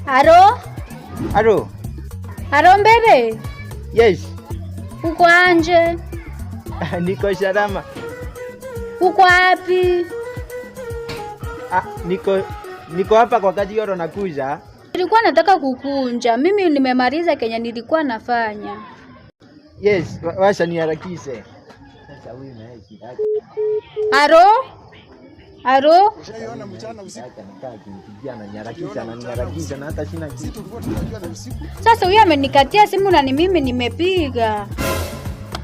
Aro? Aro? Aro mbebe? Yes. Uko anje? Niko salama. Uko wapi? Niko hapa kwa kazi yoro nakuja. Nilikuwa nataka kukunja. Mimi nimemaliza Kenya nilikuwa nafanya. Yes, washa niharakishe. Aro? Aro? Ushaiona mchana usiku? Niharakisha na hata sina kitu. Sasa huyu amenikatia simu na ni mimi nimepiga.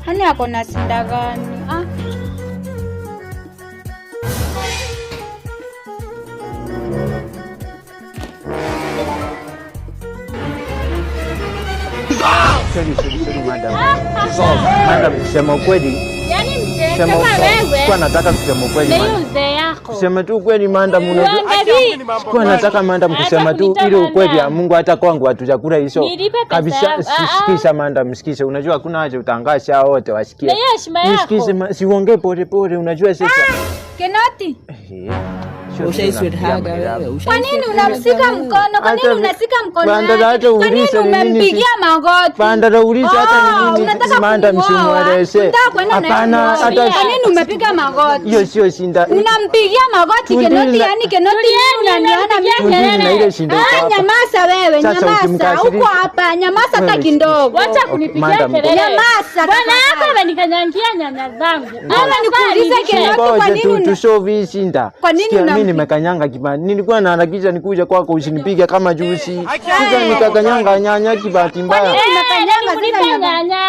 Hani ako na shida gani? Sorry madam. Madam, kusema ukweli. Yaani mzee kama wewe. Kwa nataka kusema ukweli madam. Ni mzee yako. Kusema tu ukweli madam, unajua. Kwa nataka madam kusema tu ile ukweli ya Mungu, hata kwangu hatujakula hizo. Kabisa sikisha madam, sikisha. Unajua hakuna haja utangasha wote wasikie. Sikisha, siongee pole pole, unajua sasa. Kenoti. Ushaiswetaga wewe. Kwa nini unamshika mkono? Kwa nini unashika mkono? Panda hata uliza ni nini? Umempigia magoti. Panda uliza hata ni nini? Simanda msimueleze. Hapana, hata kwa nini umepiga magoti? Hiyo sio shinda. Unampigia magoti Kenoti, yani Kenoti unaniona mimi na ile shinda. Nyamaza wewe, nyamaza. Huko hapa, nyamaza hata kidogo. Wacha kunipigia kelele. Nyamaza. Bwana yako amenikanyangia nyanya zangu. Ama nikuulize Kenoti, kwa nini tushovi shinda? Kwa nini mimi nimekanyanga kibati? Nilikuwa naharakisha nikuja kwako usinipige kama juzi. Sasa nikakanyanga nyanya kibati mbaya. Kwa nini unakanyanga nyanya?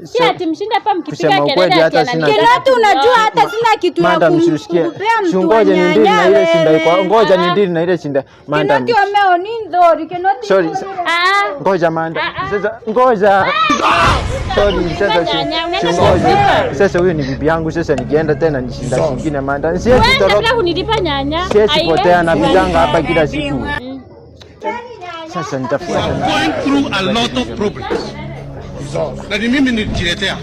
Si ati mshinda hapa mkipiga kelele hata sina. Kenoti, unajua hata sina kitu ya kupea mtu wa nyanya. Ngoja nidili na ile shinda. Ngoja nidili na ile shinda. Kenoti wameoni ndori. Kenoti. Sorry. Ngoja manda. Sasa ngoja. Sorry, sasa sasa huyu ni bibi yangu, sasa nikienda tena nishinda kingine manda. Siwezi toroka kunilipa nyanya. Siwezi potea na vijanga hapa kila siku. Sasa nitafuata. Going through a lot of problems. Na ni mimi nilijiletea.